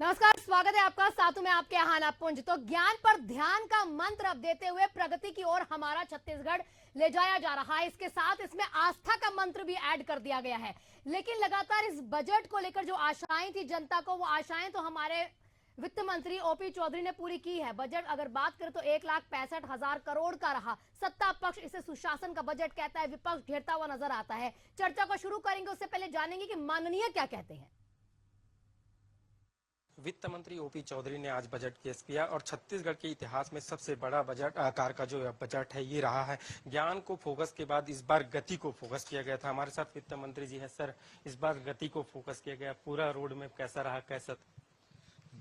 नमस्कार, स्वागत है आपका। साथों में आपके हाना पुंज। तो ज्ञान पर ध्यान का मंत्र अब देते हुए प्रगति की ओर हमारा छत्तीसगढ़ ले जाया जा रहा है। इसके साथ इसमें आस्था का मंत्र भी ऐड कर दिया गया है। लेकिन लगातार इस बजट को लेकर जो आशाएं थी जनता को, वो आशाएं तो हमारे वित्त मंत्री ओपी चौधरी ने पूरी की है। बजट अगर बात करें तो 1,65,000 करोड़ का रहा। सत्ता पक्ष इसे सुशासन का बजट कहता है, विपक्ष घेरता हुआ नजर आता है। चर्चा को शुरू करेंगे, उससे पहले जानेंगे कि माननीय क्या कहते हैं। वित्त मंत्री ओपी चौधरी ने आज बजट पेश किया और छत्तीसगढ़ के इतिहास में सबसे बड़ा बजट आकार का जो बजट है ये रहा है। ज्ञान को फोकस के बाद इस बार गति को फोकस किया गया था। हमारे साथ वित्त मंत्री जी है। सर, इस बार गति को फोकस किया गया, पूरा रोड मैप कैसा रहा, कैसा?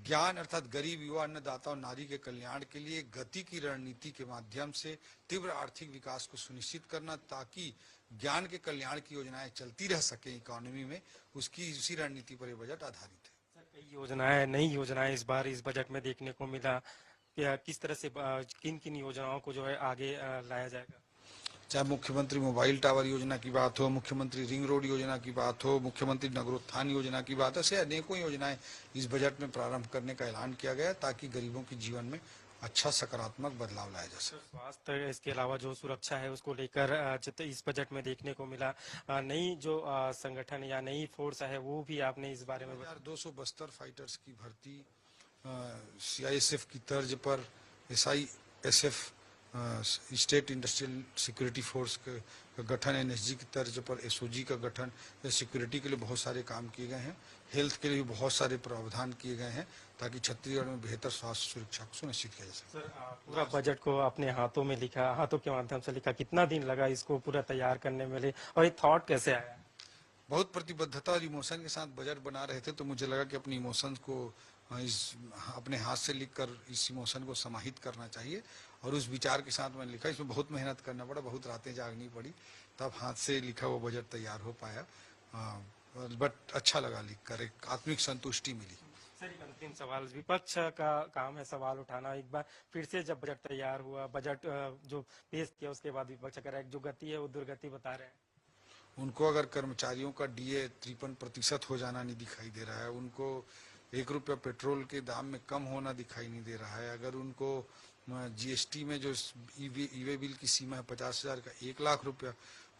ज्ञान अर्थात गरीब, युवा, अन्नदाता और नारी के कल्याण के लिए गति की रणनीति के माध्यम से तीव्र आर्थिक विकास को सुनिश्चित करना, ताकि ज्ञान के कल्याण की योजनाएं चलती रह सके इकोनॉमी में, उसी रणनीति पर यह बजट आधारित है। कई योजनाएं, नई योजनाएं इस बार इस बजट में देखने को मिला। किस तरह से किन किन योजनाओं को जो है आगे लाया जाएगा? चाहे मुख्यमंत्री मोबाइल टावर योजना की बात हो, मुख्यमंत्री रिंग रोड योजना की बात हो, मुख्यमंत्री नगरोत्थान योजना की बात हो, ऐसे अनेकों योजनाएं इस बजट में प्रारंभ करने का ऐलान किया गया, ताकि गरीबों के जीवन में अच्छा सकारात्मक बदलाव लाया जा सके। स्वास्थ्य, इसके अलावा जो सुरक्षा है उसको लेकर इस बजट में देखने को मिला। नई जो संगठन या नई फोर्स है वो भी आपने इस बारे में 272 फाइटर्स की भर्ती, CISF की तर्ज पर SISF state industrial security force का गठन, NSG की तर्ज पर SOG का गठन। सिक्योरिटी के लिए बहुत सारे काम किए गए हैं, हेल्थ के लिए भी बहुत सारे प्रावधान किए गए हैं, ताकि छत्तीसगढ़ में बेहतर स्वास्थ्य सुरक्षा को सुनिश्चित किया जा सके। सर, पूरा बजट को अपने हाथों में लिखा, हाथों के माध्यम से लिखा, कितना दिन लगा इसको पूरा तैयार करने में, और ये थॉट कैसे आया? बहुत प्रतिबद्धता और इमोशन के साथ बजट बना रहे थे, तो मुझे लगा कि अपनी इमोशंस को अपने हाथ से लिखकर इस इमोशन को समाहित करना चाहिए, और उस विचार के साथ मैंने लिखा। इसमें बहुत मेहनत करना पड़ा, बहुत रातें जागनी पड़ी, तब हाथ से लिखा वो बजट तैयार हो पाया। बट अच्छा लगा लिखकर, एक आत्मिक संतुष्टि मिली। सर, एक अंतिम सवाल, विपक्ष का काम है सवाल उठाना। एक बार फिर से जब बजट तैयार हुआ, बजट जो पेश किया, उसके बाद विपक्ष कर जो गति है वो दुर्गति बता रहे हैं। उनको अगर कर्मचारियों का DA 53% हो जाना नहीं दिखाई दे रहा है, उनको 1 रुपया पेट्रोल के दाम में कम होना दिखाई नहीं दे रहा है, अगर उनको GST में जो ई-वे बिल की सीमा है 50,000 का 1 लाख रुपया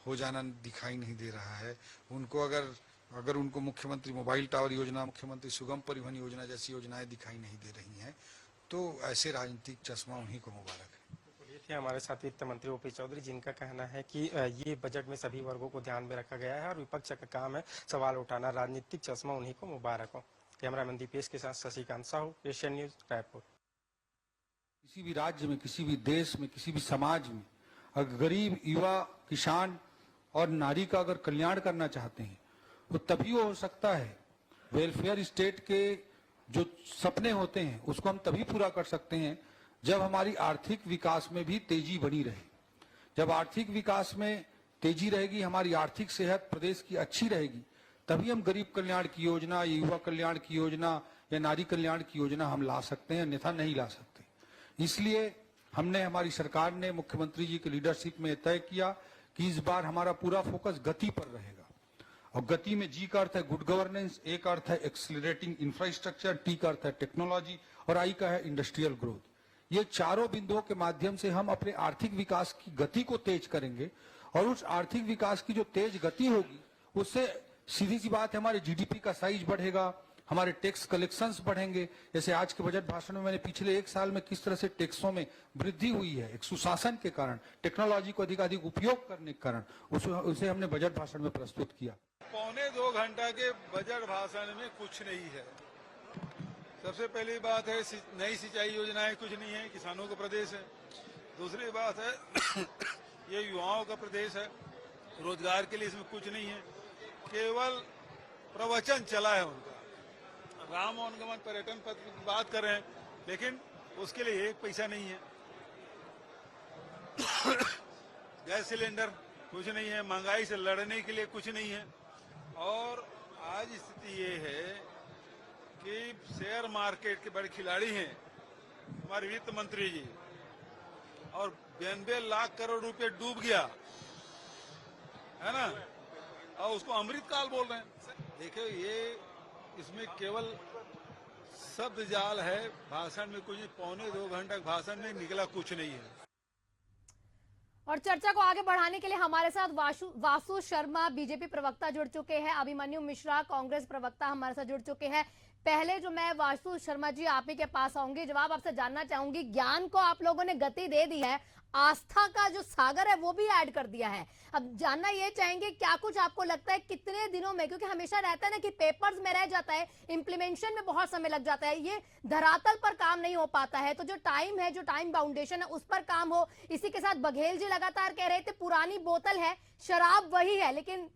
हो जाना दिखाई नहीं दे रहा है, उनको अगर उनको मुख्यमंत्री मोबाइल टावर योजना, मुख्यमंत्री सुगम परिवहन योजना जैसी योजनाएं दिखाई नहीं दे रही हैं, तो ऐसे राजनीतिक चश्मा उन्हीं को मुबारक है। थे हमारे साथ वित्त मंत्री ओपी चौधरी, जिनका कहना है कि ये बजट में सभी वर्गों को ध्यान में रखा गया है और विपक्ष का काम है सवाल उठाना। राजनीतिक चश्मा उन्हीं को मुबारक हो। कैमरामैन दीपेश के साथ शशिकांत साहू, एशियन न्यूज, रायपुर। किसी भी राज्य में, किसी भी देश में, किसी भी समाज में अगर गरीब, युवा, किसान और नारी का अगर कल्याण करना चाहते हैं, तो तभी वो हो सकता है। वेलफेयर स्टेट के जो सपने होते हैं उसको हम तभी पूरा कर सकते हैं जब हमारी आर्थिक विकास में भी तेजी बनी रहे। जब आर्थिक विकास में तेजी रहेगी, हमारी आर्थिक सेहत प्रदेश की अच्छी रहेगी, तभी हम गरीब कल्याण की योजना, युवा कल्याण की योजना या नारी कल्याण की योजना हम ला सकते हैं, अन्यथा नहीं ला सकते। इसलिए हमारी सरकार ने मुख्यमंत्री जी की लीडरशिप में तय किया कि इस बार हमारा पूरा फोकस गति पर रहेगा। और गति में G का अर्थ है गुड गवर्नेंस, A का अर्थ है एक्सीलरेटिंग इंफ्रास्ट्रक्चर, T का अर्थ है टेक्नोलॉजी और I का है इंडस्ट्रियल ग्रोथ। ये चारों बिंदुओं के माध्यम से हम अपने आर्थिक विकास की गति को तेज करेंगे, और उस आर्थिक विकास की जो तेज गति होगी उससे सीधी सी बात है हमारे GDP का साइज बढ़ेगा, हमारे टैक्स कलेक्शंस बढ़ेंगे। जैसे आज के बजट भाषण में मैंने पिछले 1 साल में किस तरह से टैक्सों में वृद्धि हुई है, एक सुशासन के कारण, टेक्नोलॉजी को अधिक उपयोग करने के कारण, उसे हमने बजट भाषण में प्रस्तुत किया। 1.25 घंटा के बजट भाषण में कुछ नहीं है। सबसे पहली बात है नई सिंचाई योजनाएं कुछ नहीं है, किसानों का प्रदेश है। दूसरी बात है ये युवाओं का प्रदेश है, रोजगार के लिए इसमें कुछ नहीं है, केवल प्रवचन चला है उनका। राम वनगमन पर्यटन पथ की बात कर रहे हैं, लेकिन उसके लिए 1 पैसा नहीं है। गैस सिलेंडर कुछ नहीं है, महंगाई से लड़ने के लिए कुछ नहीं है। और आज स्थिति ये है कि शेयर मार्केट के बड़े खिलाड़ी हैं हमारे वित्त मंत्री जी, और 92 लाख करोड़ रुपए डूब गया है ना, और उसको अमृतकाल बोल रहे हैं। देखिए, ये इसमें केवल शब्द जाल है, भाषण में कुछ पौने 2 घंटे भाषण में निकला कुछ नहीं है। और चर्चा को आगे बढ़ाने के लिए हमारे साथ वासु शर्मा बीजेपी प्रवक्ता जुड़ चुके हैं, अभिमन्यु मिश्रा कांग्रेस प्रवक्ता हमारे साथ जुड़ चुके हैं। पहले जो मैं वासु शर्मा जी आप ही के पास आऊंगी, जवाब आपसे जानना चाहूंगी, ज्ञान को आप लोगों ने गति दे दी है, आस्था का जो सागर है वो भी ऐड कर दिया है। अब जानना ये चाहेंगे क्या कुछ आपको लगता है कितने दिनों में, क्योंकि हमेशा रहता है ना कि पेपर्स में रह जाता है, इंप्लीमेंटेशन में बहुत समय लग जाता है, ये धरातल पर काम नहीं हो पाता है, तो जो टाइम है, जो टाइम बाउंडेशन है उस पर काम हो। इसी के साथ बघेल जी लगातार कह रहे थे पुरानी बोतल है, शराब वही है, लेकिन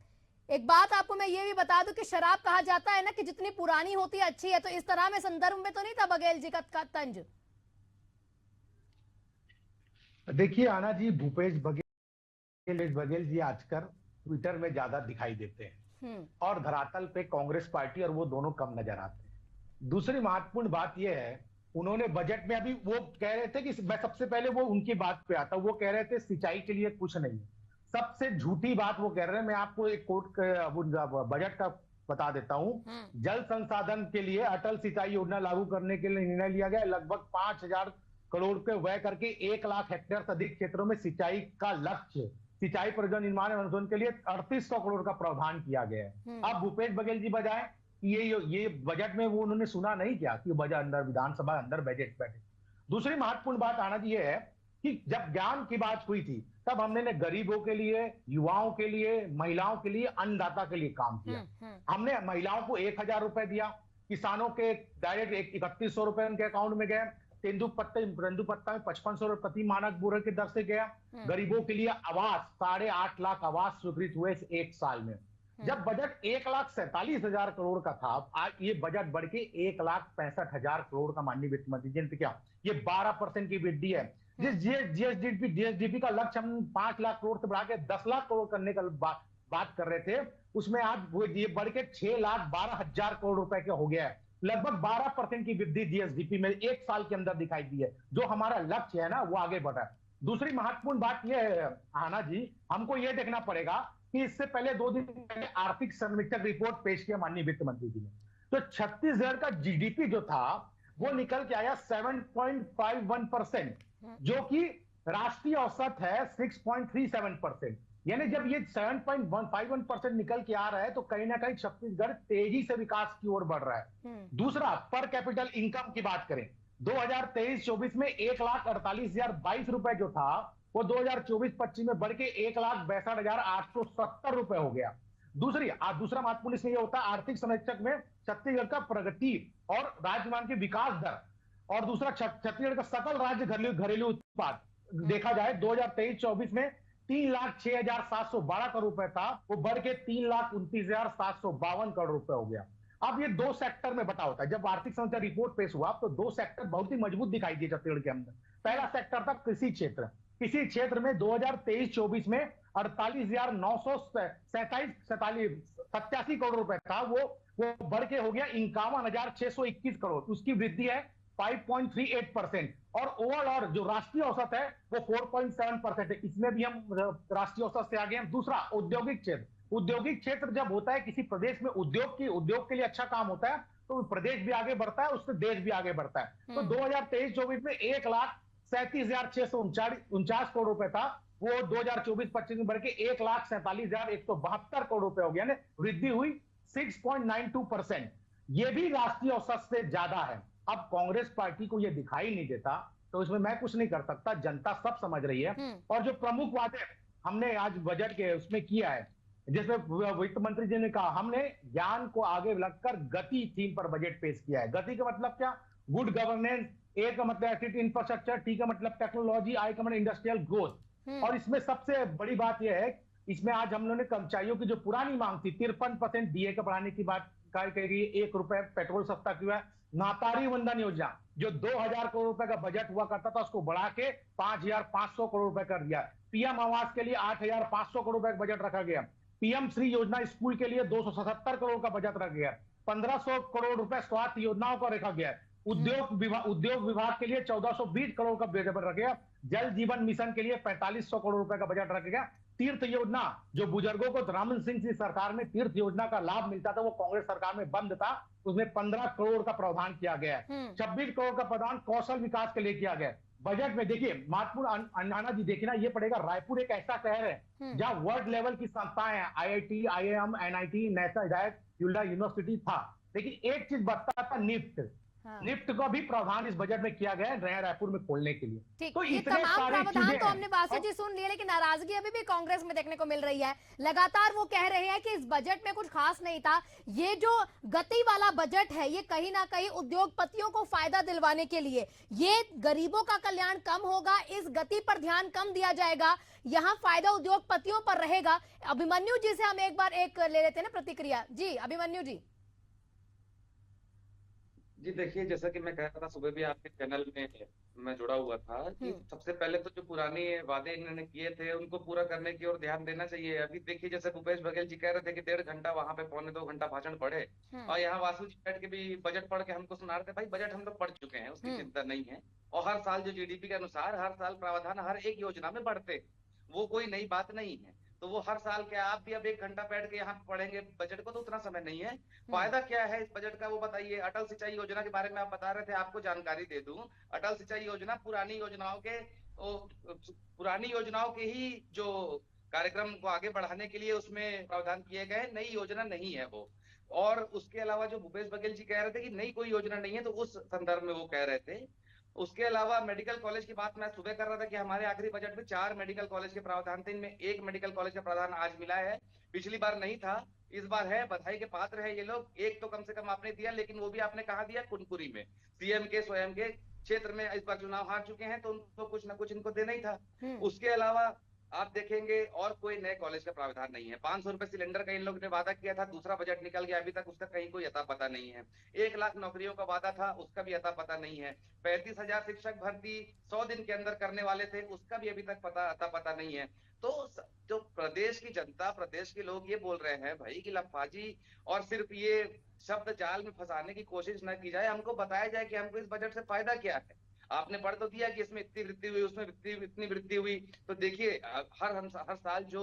एक बात आपको मैं ये भी बता दूं कि शराब कहा जाता है ना कि जितनी पुरानी होती है अच्छी है, तो इस तरह में संदर्भ में तो नहीं था बघेल जी का तंज। देखिए आना जी, भूपेश बघेल जी आजकल ट्विटर में ज्यादा दिखाई देते हैं और धरातल पे कांग्रेस पार्टी और वो दोनों कम नजर आते हैं। दूसरी महत्वपूर्ण बात यह है, उन्होंने बजट में अभी वो कह रहे थे कि मैं सबसे पहले वो उनकी बात पे आता हूं, वो कह रहे थे सिंचाई के लिए कुछ नहीं। सबसे झूठी बात वो कह रहे हैं। मैं आपको एक कोट बजट का बता देता हूं। जल संसाधन के लिए अटल सिंचाई योजना लागू करने के लिए निर्णय लिया गया। लगभग 5,000 करोड़ रुपए व्यय करके 1 लाख हेक्टेयर से अधिक क्षेत्रों में सिंचाई का लक्ष्य, सिंचाई परियोजना निर्माण एवं अनुसंधान के लिए 3800 करोड़ का प्रावधान किया गया है। अब भूपेश बघेल जी बजाय ये बजट में वो उन्होंने सुना नहीं क्या कि बजट अंदर विधानसभा अंदर बजट बैठे। दूसरी महत्वपूर्ण बात आना जी ये है कि जब ज्ञान की बात हुई थी तब हमने गरीबों के लिए, युवाओं के लिए, महिलाओं के लिए, अन्नदाता के लिए काम किया। हमने महिलाओं को 1,000 रुपए दिया, किसानों के डायरेक्ट 3100 रुपए उनके अकाउंट में गए, तेंदुपत्ता में 5500 रुपए प्रति मानक बोरे के दर से गया। गरीबों के लिए आवास 8.5 लाख आवास स्वीकृत हुए इस 1 साल में। जब बजट 1,47,000 करोड़ का था, आज ये बजट बढ़ के 1,65,000 करोड़ का माननीय वित्त मंत्री जी ने किया। ये 12% की वृद्धि है। जिस जीएसडीपी का लक्ष्य हम 5 लाख करोड़ से बढ़ा के 10 लाख करोड़ करने का बात कर रहे थे, उसमें आज वो ये बढ़ के 6,12,000 करोड़ रुपए के हो गया है। लगभग 12% की वृद्धि जीएसडीपी में 1 साल के अंदर दिखाई दी है। जो हमारा लक्ष्य है ना वो आगे बढ़ा है। दूसरी महत्वपूर्ण बात यह है आना जी, हमको यह देखना पड़ेगा कि इससे पहले 2 दिन पहले आर्थिक सर्वेक्षण रिपोर्ट पेश किया माननीय वित्त मंत्री जी ने। तो छत्तीसगढ़ का जीडीपी जो था वो निकल के आया 7.51%, जो कि राष्ट्रीय औसत है 6.37%। यानी जब ये 7.51% निकल के आ रहा है तो कहीं ना कहीं छत्तीसगढ़ तेजी से विकास की ओर बढ़ रहा है। दूसरा, पर कैपिटल इनकम की बात करें, 2023-24 में 1,48,022 रुपए जो था वो 2024-25 में बढ़ के 1,62,870 रुपए हो गया। दूसरा महत्वपूर्ण इसमें यह होता है आर्थिक सर्वेक्षण में छत्तीसगढ़ का प्रगति और राज्य की विकास दर, और दूसरा छत्तीसगढ़ का सकल राज्य घरेलू उत्पाद देखा जाए 2023-24 में 3,06,712 करोड़ रुपए था, वो बढ़ के 3,29,752 करोड़ रुपए हो गया। अब ये 2 सेक्टर में बटा होता है। जब आर्थिक सर्वेक्षण रिपोर्ट पेश हुआ तो 2 सेक्टर बहुत ही मजबूत दिखाई दिए छत्तीसगढ़ के अंदर। पहला सेक्टर था कृषि क्षेत्र। कृषि क्षेत्र में 2023-24 में 48,987 करोड़ रुपए था, वो बढ़ के हो गया 51,621 करोड़। उसकी वृद्धि है 5.38%। और ओवरऑल जो राष्ट्रीय औसत है वो 4.7% है। इसमें भी हम राष्ट्रीय औसत से आगे हैं। दूसरा, औद्योगिक क्षेत्र। औद्योगिक क्षेत्र जब होता है किसी प्रदेश में उद्योग के लिए अच्छा काम होता है तो प्रदेश भी आगे बढ़ता है, उससे देश भी आगे बढ़ता है। तो 2023-24 में 1,37,649 करोड़ रुपए था, वो 2024-25 में बढ़ के 1,47,172 करोड़ रुपए हो गया। वृद्धि हुई 6.92%। ये भी राष्ट्रीय औसत से ज्यादा है। अब कांग्रेस पार्टी को ये दिखाई नहीं देता तो इसमें मैं कुछ नहीं कर सकता, जनता सब समझ रही है। और जो प्रमुख बातें हमने आज बजट के उसमें किया है, जिसमें वित्त मंत्री जी ने कहा हमने ज्ञान को आगे लगकर गति थीम पर बजट पेश किया है। गति का मतलब क्या? गुड गवर्नेंस, ए का मतलब एसेट इंफ्रास्ट्रक्चर, टी का मतलब टेक्नोलॉजी, आई का मतलब इंडस्ट्रियल ग्रोथ। और इसमें सबसे बड़ी बात यह है, इसमें आज हम लोगों ने कर्मचारियों की जो पुरानी मांग थी 53% डीए का बढ़ाने की बात कही, 1 रुपए पेट्रोल सस्ता किया है। नातारी वंदन योजना जो 2,000 करोड़ रुपए का बजट हुआ करता था उसको बढ़ा के 5,500 करोड़ रुपए कर दिया। पीएम आवास के लिए 8,500 करोड़ रुपए का बजट रखा गया। पीएम श्री योजना स्कूल के लिए 277 करोड़ का बजट रखा गया। 1,500 करोड़ रुपए स्वास्थ्य योजनाओं का रखा गया। उद्योग विभाग के लिए 1,420 करोड़ का बजट रखा गया। जल जीवन मिशन के लिए 4,500 करोड़ रुपए का बजट रखा गया। तीर्थ योजना जो बुजुर्गों को रमन सिंह की सरकार में तीर्थ योजना का लाभ मिलता था, वो कांग्रेस सरकार में बंद था। उसमें 15 करोड़ का प्रावधान किया गया है। 26 करोड़ का प्रावधान कौशल विकास के लिए किया गया है। बजट में देखिए महत्वपूर्ण अन्ना जी, देखिए ना, ये पड़ेगा, रायपुर एक ऐसा शहर है जहां वर्ल्ड लेवल की संस्थाएं हैं, IIT, IIM, NIT, नेशनल हिदायत यूनिवर्सिटी था, लेकिन एक चीज बचता था, निफ्ट। निफ्ट को भी प्रावधान इस बजट में किया गया है नया रायपुर में खोलने के लिए। ठीक, तो ये इतने तमाम सारे प्रावधान चीजें तो हमने वासु जी सुन लिए, लेकिन नाराजगी अभी भी कांग्रेस में देखने को मिल रही है। लगातार वो कह रहे हैं कि इस बजट में कुछ खास नहीं था। ये जो गति वाला बजट है, ये कहीं ना कहीं उद्योगपतियों को फायदा दिलवाने के लिए, ये गरीबों का कल्याण कम होगा, इस गति पर ध्यान कम दिया जाएगा, यहाँ फायदा उद्योगपतियों पर रहेगा। अभिमन्यु जी से हम एक बार एक ले लेते हैं ना प्रतिक्रिया। जी अभिमन्यु जी। जी देखिए, जैसा कि मैं कह रहा था, सुबह भी आपके चैनल में मैं जुड़ा हुआ था कि सबसे पहले तो जो पुराने वादे इन्होंने किए थे उनको पूरा करने की ओर ध्यान देना चाहिए। अभी देखिए, जैसे भूपेश बघेल जी कह रहे थे कि 1.5 घंटा वहां पे 1.25 घंटा भाषण पढ़े, और यहाँ वासु जी बैठ के भी बजट पढ़ के हमको सुना रहे थे। भाई बजट हम लोग पढ़ चुके हैं, उसकी चिंता नहीं है। और हर साल जो GDP के अनुसार हर साल प्रावधान हर एक योजना में बढ़ते, वो कोई नई बात नहीं है। तो वो हर साल के आप भी अब 1 घंटा बैठ के यहाँ पढ़ेंगे बजट को, तो उतना समय नहीं है। फायदा क्या है इस बजट का वो बताइए। अटल सिंचाई योजना के बारे में आप बता रहे थे, आपको जानकारी दे दूं। अटल सिंचाई योजना पुरानी योजनाओं के ही जो कार्यक्रम को आगे बढ़ाने के लिए उसमें प्रावधान किए गए, नई योजना नहीं है वो। और उसके अलावा जो भूपेश बघेल जी कह रहे थे कि नई कोई योजना नहीं है, तो उस संदर्भ में वो कह रहे थे। उसके अलावा मेडिकल कॉलेज की बात मैं सुबह कर रहा था कि हमारे आखिरी बजट में 4 मेडिकल कॉलेज के प्रावधान थे, इनमें 1 मेडिकल कॉलेज का प्रावधान आज मिला है। पिछली बार नहीं था, इस बार है। बधाई के पात्र है ये लोग। एक तो कम से कम आपने दिया, लेकिन वो भी आपने कहा दिया कुनकुरी में। CM के स्वयं के क्षेत्र में इस बार चुनाव हार चुके हैं, तो उनको कुछ ना कुछ इनको देना ही था। उसके अलावा आप देखेंगे और कोई नए कॉलेज का प्रावधान नहीं है। 500 रुपए सिलेंडर का इन लोगों ने वादा किया था, दूसरा बजट निकल गया, अभी तक उसका कहीं कोई अता पता नहीं है। 1 लाख नौकरियों का वादा था, उसका भी अता पता नहीं है। 35,000 शिक्षक भर्ती 100 दिन के अंदर करने वाले थे, उसका भी अभी तक अता पता नहीं है। तो जो प्रदेश की जनता, प्रदेश के लोग ये बोल रहे हैं भाई कि लफाजी और सिर्फ ये शब्द जाल में फंसाने की कोशिश न की जाए, हमको बताया जाए कि हमको इस बजट से फायदा क्या है। आपने पढ़ तो दिया कि इसमें इतनी वृद्धि हुई, उसमें इतनी वृद्धि हुई। तो देखिए, हर साल जो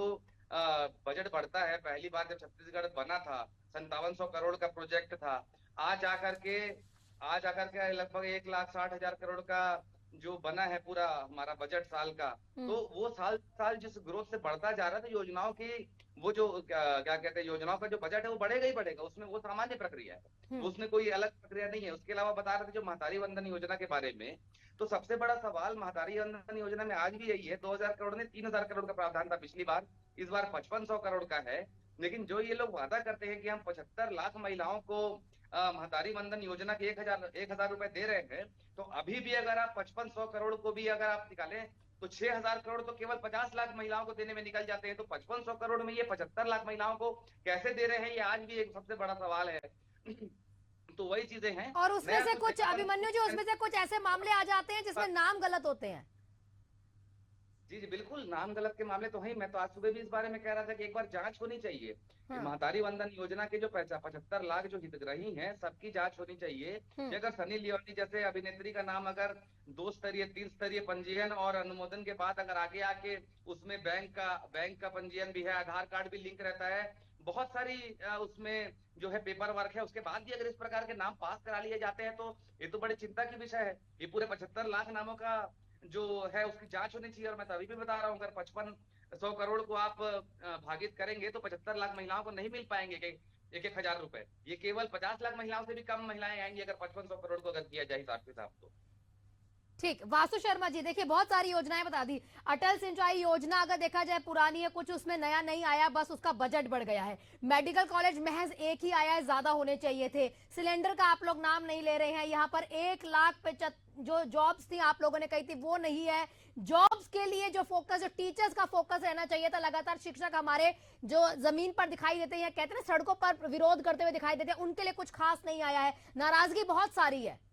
बजट बढ़ता है, पहली बार जब छत्तीसगढ़ बना था 5700 करोड़ का प्रोजेक्ट था, आज आकर के लगभग 1,60,000 करोड़ का जो बना है पूरा हमारा बजट साल का। तो वो साल जिस ग्रोथ से बढ़ता जा रहा है, तो योजनाओं की वो जो क्या कहते हैं, योजनाओं का जो बजट है वो बढ़ेगा ही बढ़ेगा। उसमें वो सामान्य प्रक्रिया है, उसमें कोई अलग प्रक्रिया नहीं है। उसके अलावा बता रहे थे जो महतारी वंदन योजना के बारे में, तो सबसे बड़ा सवाल महतारी वंदन योजना में आज भी यही है। 2000 करोड़ ने 3000 करोड़ का प्रावधान था पिछली बार, इस बार 5500 करोड़ का है। लेकिन जो ये लोग वादा करते हैं कि हम 75 लाख महिलाओं को महतारी वंदन योजना के 1000 रुपए दे रहे हैं, तो अभी भी अगर आप 5500 करोड़ को भी अगर आप निकालें, तो 6000 करोड़ तो केवल 50 लाख महिलाओं को देने में निकल जाते हैं। तो 5500 करोड़ में ये 75 लाख महिलाओं को कैसे दे रहे हैं, ये आज भी एक सबसे बड़ा सवाल है। तो वही चीजें हैं। और उसमें से कुछ अभिमन्यु जी, उसमें से कुछ ऐसे मामले आ जाते हैं जिसमें नाम गलत होते हैं। जी बिल्कुल, नाम गलत के मामले तो है। मैं तो आज सुबह भी इस बारे में कह रहा था कि एक बार जांच होनी चाहिए। महतारी वंदन योजना के जो 75 लाख जो हितग्राही हैं, सबकी जांच होनी चाहिए कि अगर सनी लियोनी जैसे अभिनेत्री का नाम अगर 2 स्तरीय 3 स्तरीय पंजीयन और अनुमोदन के बाद अगर आगे आके उसमें बैंक का पंजीयन भी है, आधार कार्ड भी लिंक रहता है, बहुत सारी उसमें जो है पेपर वर्क है, उसके बाद भी अगर इस प्रकार के नाम पास करा लिए जाते हैं, तो ये तो बड़ी चिंता की विषय है। ये पूरे 75 लाख नामों का जो है उसकी जांच होनी चाहिए। और मैं तभी भी बता रहा हूँ, अगर 5500 करोड़ को आप भागित करेंगे तो 75 लाख महिलाओं को नहीं मिल पाएंगे 1,000 रुपए। ये केवल 50 लाख महिलाओं से भी कम महिलाएं आएंगी अगर 5500 करोड़ को अगर किया जाए हिसाब किताब तो। ठीक, वासु शर्मा जी, देखिए बहुत सारी योजनाएं बता दी। अटल सिंचाई योजना अगर देखा जाए पुरानी है, कुछ उसमें नया नहीं आया, बस उसका बजट बढ़ गया है। मेडिकल कॉलेज महज एक ही आया है, ज्यादा होने चाहिए थे। सिलेंडर का आप लोग नाम नहीं ले रहे हैं। यहाँ पर 1,75,000 जो जॉब्स थी आप लोगों ने कही थी वो नहीं है। जॉब्स के लिए जो फोकस, जो टीचर्स का फोकस रहना चाहिए था, लगातार शिक्षक हमारे जो जमीन पर दिखाई देते हैं, कहते हैं ना सड़कों पर विरोध करते हुए दिखाई देते हैं, उनके लिए कुछ खास नहीं आया है। नाराजगी बहुत सारी है।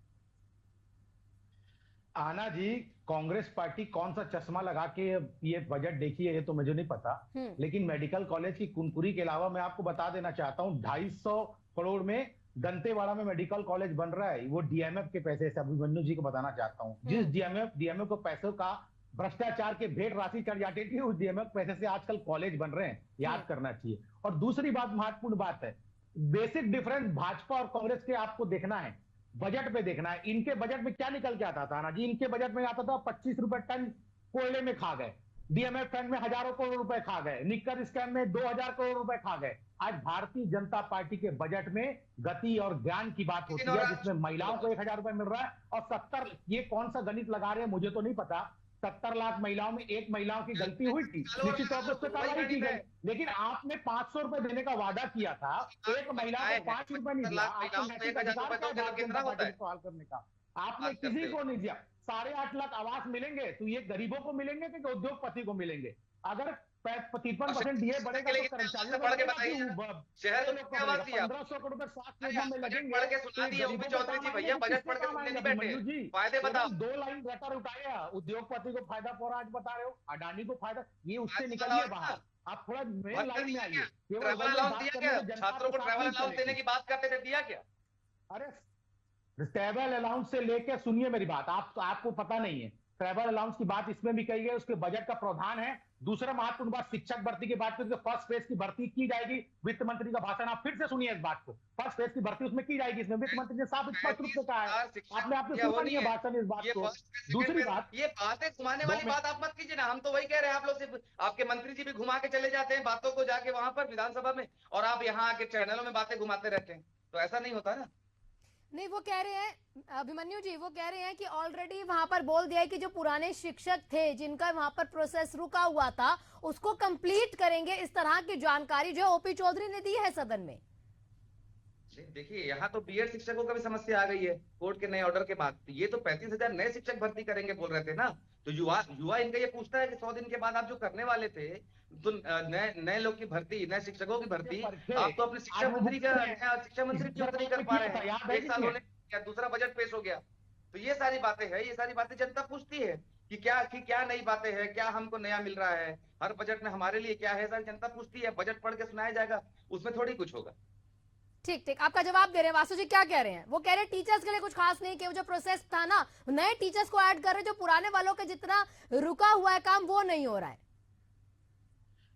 आना जी, कांग्रेस पार्टी कौन सा चश्मा लगा के ये बजट देखी है ये तो मुझे नहीं पता, लेकिन मेडिकल कॉलेज की कुनकुरी के अलावा मैं आपको बता देना चाहता हूं 250 करोड़ में दंतेवाड़ा में मेडिकल कॉलेज बन रहा है। वो DMF के पैसे से, अभिमन्यु जी को बताना चाहता हूं। जिस DMF को पैसों का भ्रष्टाचार के भेंट राशि चढ़ जाती थी, उस डीएमएफ पैसे से आजकल कॉलेज बन रहे हैं, याद करना चाहिए। और दूसरी बात, महत्वपूर्ण बात है, बेसिक डिफरेंस भाजपा और कांग्रेस के आपको देखना है, बजट पे देखना है। इनके बजट में क्या निकल के आता था ना जी, इनके बजट में आता था 25 रुपए टन कोयले में खा गए, डीएमएफ फंड में हजारों करोड़ रुपए खा गए, निक्कर स्कैम में 2000 करोड़ रुपए खा गए। आज भारतीय जनता पार्टी के बजट में गति और ज्ञान की बात होती है, जिसमें महिलाओं को 1000 रुपए मिल रहा है और 70, ये कौन सा गणित लगा रहे हैं मुझे तो नहीं पता, 70 लाख महिलाओं में एक महिलाओं की गलती हुई थी, निश्चित तौर पर उस पर कार्रवाई की गई। लेकिन आपने 500 रुपए देने का वादा किया था, एक महिला को 5 रुपए नहीं दिया। आपको नैतिक अधिकार है भारतीय जनता पार्टी को सवाल करने का, आपने किसी को नहीं दिया। 8.5 लाख आवास मिलेंगे तो ये गरीबों को मिलेंगे कि उद्योगपति को मिलेंगे? अगर 53% डीए बढ़ेगा तो कर्मचारियों को शहर में क्या बात दिया? 1500 करोड़ रुपए स्वास्थ्य योजना में लगेंगे। पढ़ के सुना दिया ओपी चौधरी जी, भैया बजट पढ़ के सुनने नहीं बैठे, फायदे बताओ। 2 लाइन रटर उठाया, उद्योगपति को फायदा पहुंचा, आज बता रहे हो अडानी को फायदा, ये उससे निकलिए बाहर, आप थोड़ा मेन लाइन में आइए। ट्रैवल अलाउंस दिया क्या? छात्रों को ट्रैवल अलाउंस देने की बात करते थे, दिया क्या? अरे ट्रैवल अलाउंस से लेकर, सुनिए मेरी बात, आपको पता नहीं है, ट्रैवल अलाउंस की बात इसमें भी कही गई, उसके बजट का प्रावधान है। दूसरा महत्वपूर्ण बात, शिक्षक भर्ती की बात करके फर्स्ट फेज की भर्ती की जाएगी, वित्त मंत्री का भाषण आप फिर से सुनिए इस बात को, फर्स्ट फेज की भर्ती उसमें की जाएगी, इसमें वित्त मंत्री ने साफ स्पष्ट रूप से कहा है, आपने सुना नहीं है भाषण इस बात को। दूसरी बात, ये बातें घुमाने वाली बात आप मत कीजिए ना, हम तो वही कह रहे हैं, आप लोग सिर्फ आपके मंत्री जी भी घुमा के चले जाते हैं बातों को जाके वहां पर विधानसभा में, और आप यहाँ आके चैनलों में बातें घुमाते रहते हैं, तो ऐसा नहीं होता ना। नहीं, वो कह रहे हैं अभिमन्यु जी, वो कह रहे हैं कि ऑलरेडी वहां पर बोल दिया है कि जो पुराने शिक्षक थे जिनका वहां पर प्रोसेस रुका हुआ था उसको कंप्लीट करेंगे, इस तरह की जानकारी जो ओपी चौधरी ने दी है सदन में। देखिए, यहाँ तो बीएड शिक्षकों का भी समस्या आ गई है कोर्ट के नए ऑर्डर के बाद। ये तो 35,000 नए शिक्षक भर्ती करेंगे बोल रहे थे ना, तो युवा इनका ये पूछता है कि 100 दिन के बाद आप जो करने वाले थे, तो नए लोग की भर्ती, नए शिक्षकों की भर्ती, आप तो अपने शिक्षा मंत्री क्यों नहीं कर पा रहे हैं? 1 साल होने क्या, दूसरा बजट पेश हो गया, तो ये सारी बातें हैं, ये सारी बातें जनता पूछती है कि क्या नई बातें हैं, क्या हमको नया मिल रहा है, हर बजट में हमारे लिए क्या है, सारी जनता पूछती है। बजट पढ़ के सुनाया जाएगा, उसमें थोड़ी कुछ होगा। ठीक, आपका जवाब दे रहे हैं। वासु जी क्या कह रहे हैं? वो कह रहे हैं टीचर्स के लिए कुछ खास नहीं, कि वो जो प्रोसेस था ना, नए टीचर्स को ऐड कर रहे, जो पुराने वालों के जितना रुका हुआ है काम वो नहीं हो रहा है।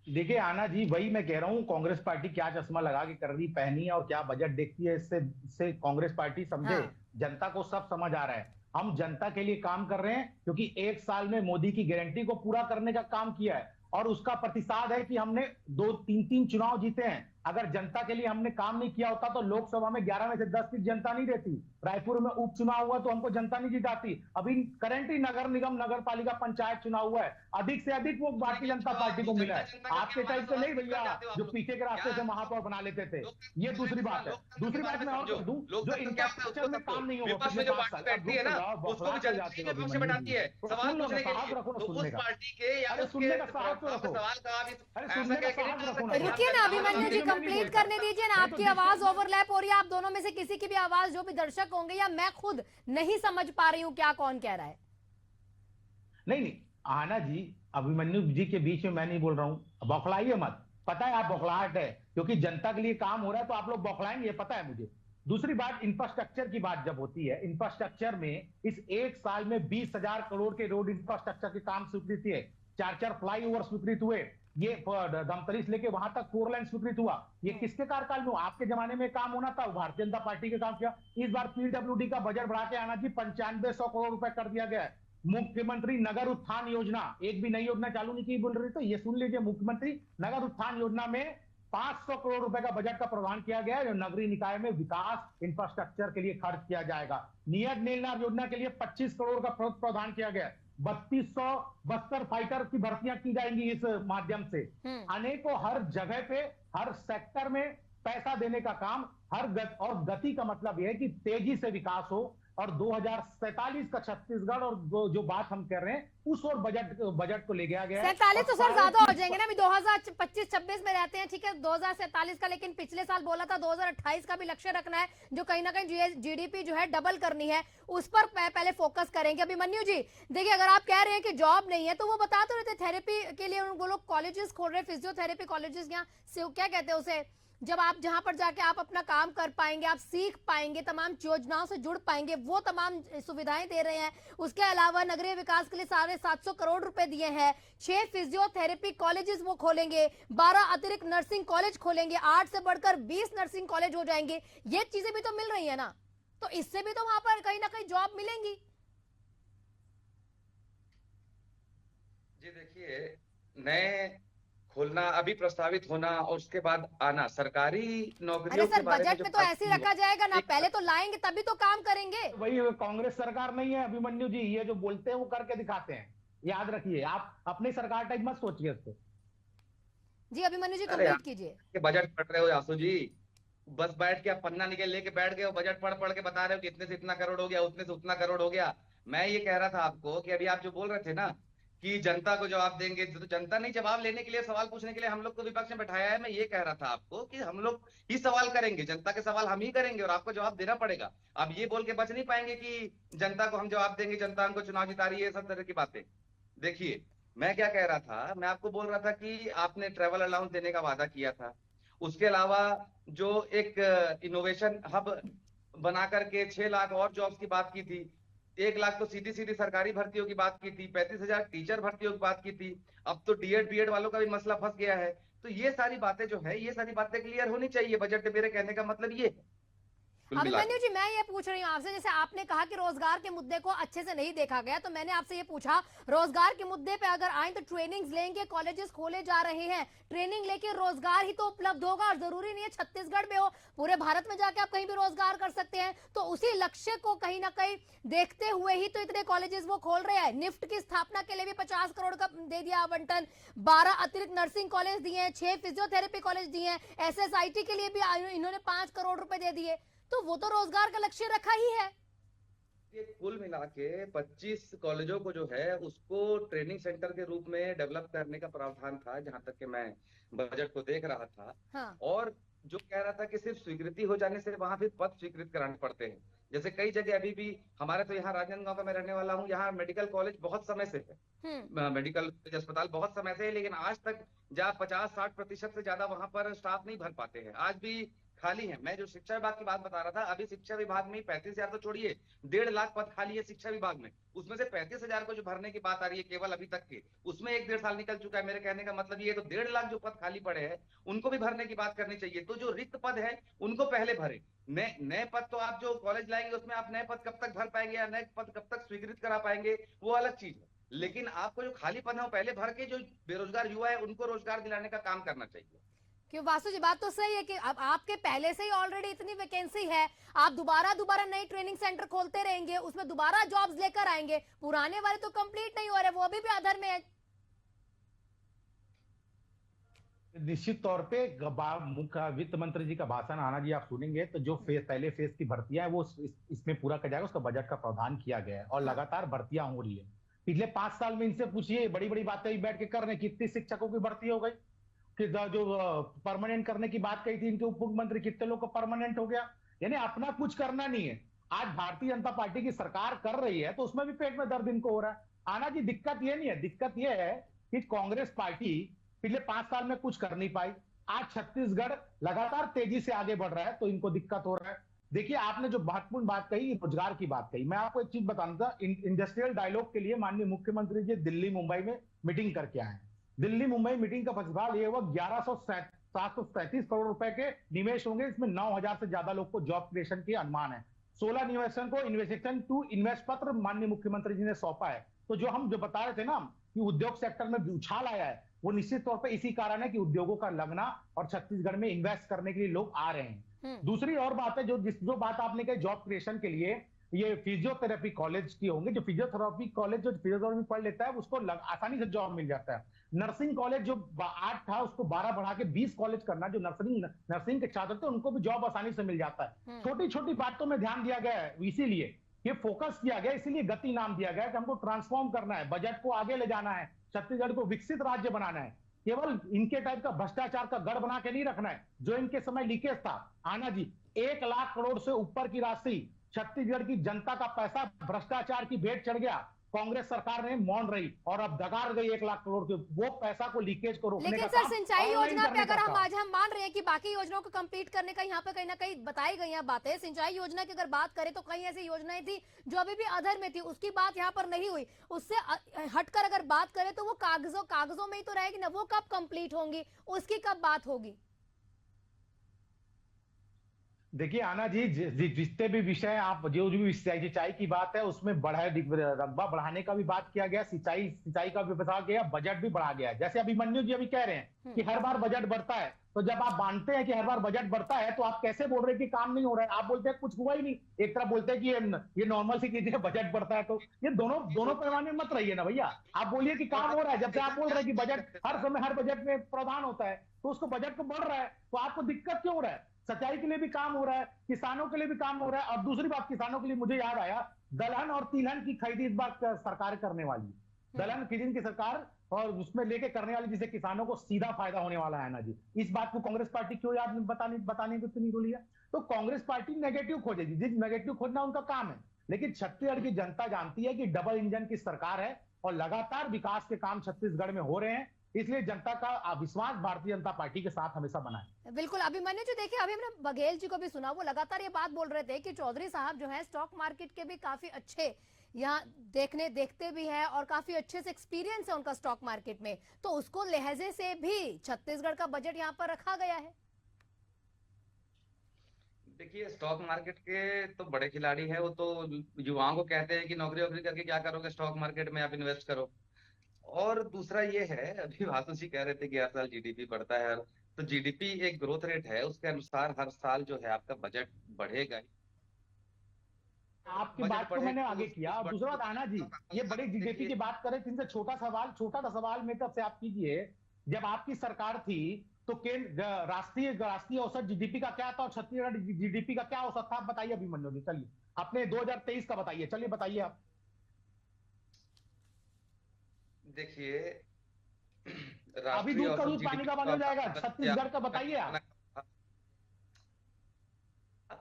देखिए आना जी, वही मैं कह रहा हूँ, कांग्रेस पार्टी क्या चश्मा लगा के कर रही पहनी है और क्या बजट देखती है, इससे कांग्रेस पार्टी समझे। हाँ। जनता को सब समझ आ रहा है, हम जनता के लिए काम कर रहे हैं, क्योंकि 1 साल में मोदी की गारंटी को पूरा करने का काम किया है, और उसका प्रतिसाद है कि हमने 2-3 चुनाव जीते हैं। अगर जनता के लिए हमने काम नहीं किया होता तो लोकसभा में 11 में से 10 सीट जनता नहीं देती, रायपुर में उपचुनाव हुआ तो हमको जनता नहीं जिताती, अभी करेंटली नगर निगम, नगर पालिका, पंचायत चुनाव हुआ है, अधिक से अधिक वो भारतीय जनता पार्टी को मिला है। आपके टाइप से नहीं भैया, जो पीछे के रास्ते से महापौर बना लेते थे। ये दूसरी बात है। दूसरी बात मैं और कर दूं, जो इंफ्रास्ट्रक्चर में काम नहीं होगा, विपक्ष में जो पार्टी बैठती है ना, उसको भी जल्दी विपक्ष में बैठाती है सवाल पूछने के लिए, तो उस पार्टी के या उसके सवाल का आप रुकिए ना अभिमन्यु जी, कंप्लीट करने दीजिए ना। आपकी आवाज ओवरलैप हो रही है, आप दोनों में से किसी की भी आवाज, जो भी दर्शक होंगे या मैं खुद नहीं समझ पा रही हूँ क्या कौन कह रहा है। नहीं आना जी, अभिमन्यु जी के बीच में मैं नहीं बोल रहा हूँ, बौखलाइए मत। पता है आप बौखलाहट है, क्योंकि जनता के लिए काम हो रहा है तो आप लोग बौखलाएंगे, ये पता है मुझे। दूसरी बात, इंफ्रास्ट्रक्चर की बात जब होती है, इंफ्रास्ट्रक्चर में इस 1 साल में 20,000 करोड़ के रोड इंफ्रास्ट्रक्चर के काम स्वीकृत हुए, 4 फ्लाईओवर स्वीकृत हुए, ये धमतरी से लेके वहां तक 4 लाइन स्वीकृत हुआ। ये किसके कार्यकाल में? आपके जमाने में काम होना था, भारतीय जनता पार्टी के काम किया। इस बार पीडब्ल्यूडी का बजट बढ़ा के आना जी 9500 करोड़ रुपए कर दिया गया है। मुख्यमंत्री नगर उत्थान योजना, एक भी नई योजना चालू नहीं की बोल रही, तो ये सुन लीजिए, मुख्यमंत्री नगर उत्थान योजना में 500 करोड़ रुपए का बजट का प्रावधान किया गया है, जो नगरीय निकाय में विकास इंफ्रास्ट्रक्चर के लिए खर्च किया जाएगा। नियत नीलनार योजना के लिए 25 करोड़ का प्रावधान किया गया है। 3200 बस्तर फाइटर की भर्तियां की जाएंगी इस माध्यम से। अनेकों हर जगह पे, हर सेक्टर में पैसा देने का काम, और गति का मतलब यह है कि तेजी से विकास हो, और 2047 का छत्तीसगढ़, और जो बात हम कर रहे हैं उस और बजट को ले गया गया है। 47 तो सर ज्यादा हो जाएंगे ना, अभी 2025-26 में रहते हैं, ठीक है, 2047 का, लेकिन पिछले साल बोला था 2028 का भी लक्ष्य रखना है, जो कहीं ना कहीं जीडीपी जो है डबल करनी है, उस पर पहले फोकस करेंगे। अभिमन्यु जी देखिए, अगर आप कह रहे हैं कि जॉब नहीं है, तो वो बता तो रहे थे थेरेपी के लिए वो लोग कॉलेजेस खोल रहे हैं, फिजियोथेरेपी कॉलेजेस, यहाँ क्या कहते हैं उसे, जब आप जहां पर जाके आप अपना काम कर पाएंगे, आप सीख पाएंगे, तमाम योजनाओं से जुड़ पाएंगे, वो तमाम सुविधाएं दे रहे हैं। उसके अलावा नगरीय विकास के लिए 750 करोड़ रुपए दिए हैं। 6 फिजियोथेरेपी कॉलेजेस वो खोलेंगे, 12 अतिरिक्त नर्सिंग कॉलेज खोलेंगे, 8 से बढ़कर 20 नर्सिंग कॉलेज हो जाएंगे। ये चीजें भी तो मिल रही है ना, तो इससे भी तो वहां पर कहीं ना कहीं जॉब मिलेंगी। जी देखिए, नए खोलना, अभी प्रस्तावित होना और उसके बाद आना, सरकारी अरे नौकरियों सर, के बारे में बजट जो में तो बात ऐसे की ही रखा है, जाएगा ना, एक पहले तो लाएंगे तभी तो काम करेंगे। वही कांग्रेस सरकार नहीं है अभिमन्यु जी, ये जो बोलते हैं वो करके दिखाते हैं। याद रखिए, आप अपनी सरकार टाइप मत सोचिए इसको। जी अभिमन्यु जी, अरे कंप्लीट आप कीजिए। के बजट पढ़ रहे हो आसू जी, बस बैठ के आप पन्ना निकल लेके बैठ गए हो, बजट पढ़ पढ़ के बता रहे हो कि इतने से इतना करोड़ हो गया, उतने से उतना करोड़ हो गया। मैं ये कह रहा था आपको कि अभी आप जो बोल रहे थे ना कि जनता को जवाब देंगे, तो जनता नहीं, जवाब लेने के लिए, सवाल पूछने के लिए हम लोग को विपक्ष में बैठाया है। मैं ये कह रहा था आपको कि हम लोग ही सवाल करेंगे, जनता के सवाल हम ही करेंगे और आपको जवाब देना पड़ेगा। आप ये बोल के बच नहीं पाएंगे कि जनता को हम जवाब देंगे, जनता हमको चुनाव जिता रही है, सब तरह की बातें। देखिए, मैं क्या कह रहा था, मैं आपको बोल रहा था कि आपने ट्रेवल अलाउंस देने का वादा किया था। उसके अलावा जो एक इनोवेशन हब बना करके 6 लाख और जॉब्स की बात की थी, 1 लाख तो सीधी सीधी सरकारी भर्तियों की बात की थी, 35,000 टीचर भर्तियों की बात की थी। अब तो डीएड बीएड वालों का भी मसला फंस गया है। तो ये सारी बातें जो है, ये सारी बातें क्लियर होनी चाहिए बजट में। मेरे कहने का मतलब ये है कुल मिला के। अभिमन्यु जी, मैं ये पूछ रही हूँ आपसे, जैसे आपने कहा कि रोजगार के मुद्दे को अच्छे से नहीं देखा गया, तो मैंने आपसे ये पूछा, रोजगार के मुद्दे पे अगर आए तो ट्रेनिंग्स लेंगे, कॉलेजेस खोले जा रहे हैं, ट्रेनिंग लेके रोजगार ही तो उपलब्ध होगा। और जरूरी नहीं है छत्तीसगढ़ में हो, पूरे भारत में जाके आप कहीं भी रोजगार कर सकते हैं। तो उसी लक्ष्य को कहीं ना कहीं देखते हुए ही तो इतने कॉलेजेस वो खोल रहे हैं। निफ्ट की स्थापना के लिए भी 50 करोड़ का दे दिया आवंटन, 12 अतिरिक्त नर्सिंग कॉलेज दिए हैं, 6 फिजियोथेरेपी कॉलेज दिए हैं, SSIT के लिए भी इन्होंने 5 करोड़ रुपए दे दिए। तो वो तो रोजगार का लक्ष्य रखा ही है। ये कुल मिला के 25 कॉलेजों को जो है उसको ट्रेनिंग सेंटर के रूप में डेवलप करने का प्रावधान था, जहां तक कि मैं बजट को देख रहा था। हाँ। और जो कह रहा था कि सिर्फ स्वीकृति हो जाने से वहां फिर पद स्वीकृत कराने पड़ते हैं। जैसे कई जगह अभी भी, हमारे तो यहाँ राजनांदगांव का मैं रहने वाला हूँ, यहाँ मेडिकल कॉलेज बहुत समय से है, मेडिकल अस्पताल बहुत समय से है, लेकिन आज तक जहाँ 50-60% से ज्यादा वहां पर स्टाफ नहीं भर पाते हैं, आज भी खाली है। मैं जो शिक्षा विभाग की बात बता रहा था, अभी शिक्षा विभाग में 35,000 तो छोड़िए, 1.5 लाख पद खाली है शिक्षा विभाग में। उसमें से 35,000 को जो भरने की बात आ रही है केवल अभी तक के, उसमें 1-1.5 साल निकल चुका है। मेरे कहने का मतलब ये है, तो 1.5 लाख जो पद खाली पड़े हैं उनको भी भरने की बात करनी चाहिए। तो जो रिक्त पद है उनको पहले भरे, नए पद तो आप जो कॉलेज लाएंगे उसमें आप नए पद कब तक भर पाएंगे या नए पद कब तक स्वीकृत करा पाएंगे, वो अलग चीज है। लेकिन आपको जो खाली पद है वो पहले भर के जो बेरोजगार युवा है उनको रोजगार दिलाने का काम करना चाहिए। क्यों वासु जी, बात तो सही है कि अब आपके पहले से ही ऑलरेडी इतनी वैकेंसी है, आप दोबारा नई ट्रेनिंग सेंटर खोलते रहेंगे, उसमें दोबारा जॉब्स लेकर आएंगे, पुराने वाले तो कंप्लीट नहीं हो रहे, वो अभी भी अधर में है। निश्चित तौर पे मुख्य वित्त मंत्री जी का भाषण आना जी आप सुनेंगे तो जो पहले फेज की भर्तियां हैं वो इसमें पूरा कर जाएगा, उसका बजट का प्रावधान किया गया है और लगातार भर्तियां हो रही है। पिछले 5 साल में इनसे पूछिए, बड़ी बड़ी बातें बैठ के कर रहे, कितनी शिक्षकों की भर्ती हो गई, कि जो परमानेंट करने की बात कही थी इनके उप मुख्यमंत्री, कितने लोग का परमानेंट हो गया। यानी अपना कुछ करना नहीं है। आज भारतीय जनता पार्टी की सरकार कर रही है तो उसमें भी पेट में दर्द इनको हो रहा है। आना जी, दिक्कत ये नहीं है, दिक्कत ये है कि कांग्रेस पार्टी पिछले 5 साल में कुछ कर नहीं पाई। आज छत्तीसगढ़ लगातार तेजी से आगे बढ़ रहा है तो इनको दिक्कत हो रहा है। देखिए, आपने जो महत्वपूर्ण बात कही, रोजगार की बात कही, मैं आपको एक चीज बताना था, इंडस्ट्रियल डायलॉग के लिए माननीय मुख्यमंत्री जी दिल्ली मुंबई में मीटिंग करके आए। दिल्ली मुंबई मीटिंग का प्रतिफल ये हुआ 737 करोड़ रुपए के निवेश होंगे, इसमें 9,000 से ज्यादा लोग को जॉब क्रिएशन के अनुमान है। 16 निवेशन को इन्वेस्टिगेशन टू इन्वेस्ट पत्र माननीय मुख्यमंत्री जी ने सौंपा है। तो जो हम जो बता रहे थे ना कि उद्योग सेक्टर में उछाल आया है, वो निश्चित तौर पर इसी कारण है कि उद्योगों का लगना और छत्तीसगढ़ में इन्वेस्ट करने के लिए लोग आ रहे हैं। दूसरी और बात है, जो बात आपने कही जॉब क्रिएशन के लिए, ये फिजियोथेरेपी कॉलेज की होंगे। जो फिजियोथेरेपी कॉलेज जो फिजियोथेरेपी पढ़ लेता है उसको आसानी से जॉब मिल जाता है। नर्सिंग कॉलेज जो 8 था उसको 12 बढ़ा के 20 कॉलेज करना, जो नर्सिंग के छात्र थे उनको भी जॉब आसानी से मिल जाता है। छोटी छोटी बातों में ध्यान दिया गया है, इसीलिए ये फोकस किया गया, इसीलिए गति नाम दिया गया कि हमको ट्रांसफॉर्म करना है, बजट को आगे ले जाना है, छत्तीसगढ़ को विकसित राज्य बनाना है। केवल इनके टाइप का भ्रष्टाचार का गढ़ बना के नहीं रखना है जो इनके समय लीकेज था। आना जी, 1 लाख करोड़ से ऊपर की राशि छत्तीसगढ़ की जनता का पैसा भ्रष्टाचार की भेंट चढ़ गया। कांग्रेस सरकार ने मौन रही और अब डकार गई 1 लाख करोड़ के वो पैसा को लीकेज को रोकने लेकिन का सर काम सिंचाई ऑनलाइन योजना पे करने का अगर हम काम। आज हम मान रहे हैं कि बाकी योजनाओं को कंप्लीट करने का यहाँ पे कहीं ना कहीं बताई गई हैं बातें, सिंचाई योजना की अगर बात करें तो कई ऐसी योजनाएं थी जो अभी भी अधर में थी, उसकी बात यहाँ पर नहीं हुई। उससे हटकर अगर बात करें तो वो कागजों में ही तो रहेगी ना, वो कब कंप्लीट होंगी, उसकी कब बात होगी? देखिए आना जी, जितने भी विषय आप जो भी सिंचाई की बात है उसमें रकबा बढ़ाने का भी बात किया गया, सिंचाई का भी बताया गया, बजट भी बढ़ा गया। जैसे अभिमन्यु जी अभी कह रहे हैं कि हर बार बजट बढ़ता है, तो जब आप मानते हैं कि हर बार बजट बढ़ता है तो आप कैसे बोल रहे हैं कि काम नहीं हो रहा है? आप बोलते हैं कुछ हुआ ही नहीं। एक तरफ बोलते हैं कि ये नॉर्मल सी चीज है, बजट बढ़ता है, तो ये दोनों पैमाने में मत रहिए ना भैया। आप बोलिए कि काम हो रहा है, जब से आप बोल रहे हैं कि बजट हर समय हर बजट में प्रावधान होता है तो उसको बजट को बढ़ रहा है, तो आपको दिक्कत क्यों हो रहा है? सिंचाई के लिए भी काम हो रहा है, किसानों के लिए भी काम हो रहा है। और दूसरी बात, किसानों के लिए मुझे याद आया, दलहन और तिलहन की खरीदी इस बार सरकार करने वाली है। दलहन खरीदी की सरकार और उसमें लेके करने वाली, जिससे किसानों को सीधा फायदा होने वाला है ना जी। इस बात को कांग्रेस पार्टी क्यों याद बताने को नहीं भूली है? तो कांग्रेस पार्टी नेगेटिव खोजेगी, जिस नेगेटिव खोजना उनका काम है। लेकिन छत्तीसगढ़ की जनता जानती है कि डबल इंजन की सरकार है और लगातार विकास के काम छत्तीसगढ़ में हो रहे हैं, इसलिए जनता का विश्वास भारतीय जनता पार्टी के साथ हमेशा बना है। बिल्कुल अभिमन्यु जी, देखिए अभी हमने बघेल जी को भी सुना, वो लगातार ये बात बोल रहे थे कि चौधरी साहब जो है स्टॉक मार्केट के भी काफी अच्छे यहाँ देखते भी हैं और काफी अच्छे से एक्सपीरियंस है उनका स्टॉक मार्केट में, तो उसको लहजे से भी छत्तीसगढ़ का बजट यहाँ पर रखा गया है। देखिए स्टॉक मार्केट के तो बड़े खिलाड़ी है, वो तो युवाओं को कहते हैं कि नौकरी वोकरी करके क्या करोगे, स्टॉक मार्केट में आप इन्वेस्ट करो। और दूसरा ये है, अभी वासु जी कह रहे थे कि हर साल जीडीपी बढ़ता है, तो जीडीपी एक ग्रोथ रेट है, उसके अनुसार हर साल जो है आपका बजट बढ़ेगा। आपकी बात को मैंने आगे किया। और दूसरा बात आना जी, ये बड़ी जीडीपी की बात करें, इनसे छोटा सा सवाल मेरे तरफ से आप कीजिए। जब आपकी सरकार थी तो केंद्र राष्ट्रीय औसत जीडीपी का क्या था और छत्तीसगढ़ जीडीपी का क्या औसत था? आप बताइए अभिमन्यु जी, चलिए अपने 2023 का बताइए, चलिए बताइए आप। देखिए अभी दूध का दूध पानी का पानी हो जाएगा, छत्तीसगढ़ का बताइए आप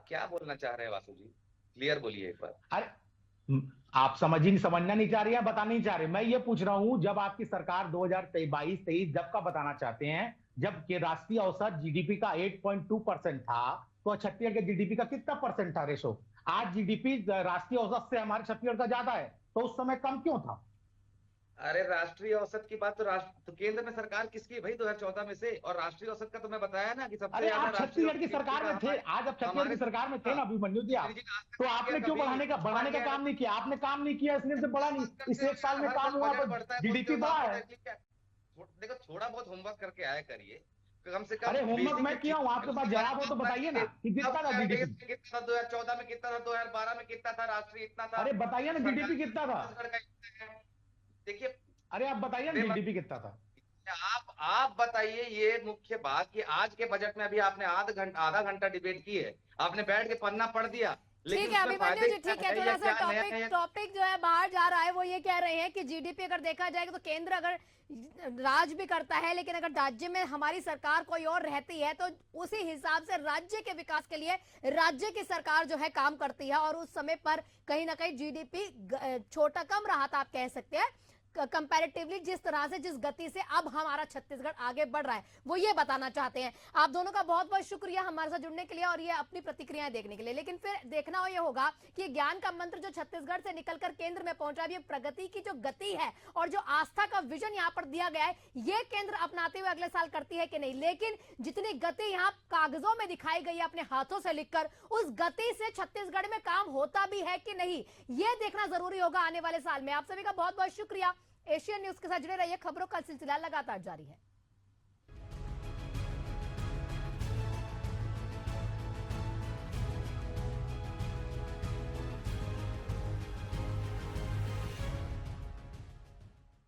क्या बोलना चाह रहे हैं वासु जी, क्लियर बोलिए एक बार। अरे आप समझना नहीं चाह रहे हैं, बताना नहीं चाह रहे। मैं ये पूछ रहा हूं, जब आपकी सरकार 2022-23 जब का बताना चाहते हैं, जब के राष्ट्रीय औसत जीडीपी का 8.2% था, तो छत्तीसगढ़ के जीडीपी का कितना परसेंट था रेशो? आज जीडीपी राष्ट्रीय औसत से हमारे छत्तीसगढ़ का ज्यादा है, तो उस समय कम क्यों था? अरे राष्ट्रीय औसत की बात तो केंद्र में सरकार किसकी भाई 2014 में से, और राष्ट्रीय औसत का तो मैं बताया ना कि सबसे अरे ज्यादा आप छत्तीसगढ़ की सरकार में थे, आज आप छत्तीसगढ़ की सरकार में थे ना अभिमन्यु जी आप, तो आपने क्यों बढ़ाने का काम नहीं किया? आपने काम नहीं किया इसलिए से बढ़ा नहीं, इस 1 साल में काम हुआ तो जीडीपी बढ़ा है। देखो थोड़ा बहुत होमवर्क करके आया करिए कम से कम। अरे होमवर्क मैं किया हूँ, आपके पास जवाब हो तो बताइए ना कि कितना था जीडीपी? कितना 2014 में कितना था, 2012 में कितना था, राष्ट्रीय इतना था। अरे बताइए ना जीडीपी कितना था? देखिए अरे आप बताइए ना जीडीपी कितना था? आप बताइए। ये मुख्य बात कि आज के बजट में अभी आपने आधा घंटा डिबेट की है, आपने बैठ के पन्ना पढ़ दिया। ठीक है अभिमन्यु जी, ठीक है, थोड़ा सा टॉपिक जो है बाहर जा रहा है। वो ये कह रहे हैं कि जीडीपी अगर देखा जाएगा तो केंद्र अगर राज भी करता है, लेकिन अगर राज्य में हमारी सरकार कोई और रहती है तो उसी हिसाब से राज्य के विकास के लिए राज्य की सरकार जो है काम करती है, और उस समय पर कहीं ना कहीं जीडीपी छोटा कम रहा था, आप कह सकते हैं कंपैरेटिवली, जिस तरह से जिस गति से अब हमारा छत्तीसगढ़ आगे बढ़ रहा है, वो ये बताना चाहते हैं। आप दोनों का बहुत बहुत शुक्रिया हमारे साथ जुड़ने के लिए और ये अपनी प्रतिक्रियाएं देखने के लिए। लेकिन फिर देखना ये होगा कि ज्ञान का मंत्र जो छत्तीसगढ़ से निकलकर केंद्र में पहुंचा, ये प्रगति की जो गति है और जो आस्था का विजन यहाँ पर दिया गया है, ये केंद्र अपनाते हुए अगले साल करती है कि नहीं। लेकिन जितनी गति यहाँ कागजों में दिखाई गई है अपने हाथों से लिखकर, उस गति से छत्तीसगढ़ में काम होता भी है कि नहीं, ये देखना जरूरी होगा आने वाले साल में। आप सभी का बहुत बहुत शुक्रिया। एशियन न्यूज के साथ जुड़े रहिए, खबरों का सिलसिला लगातार जारी है।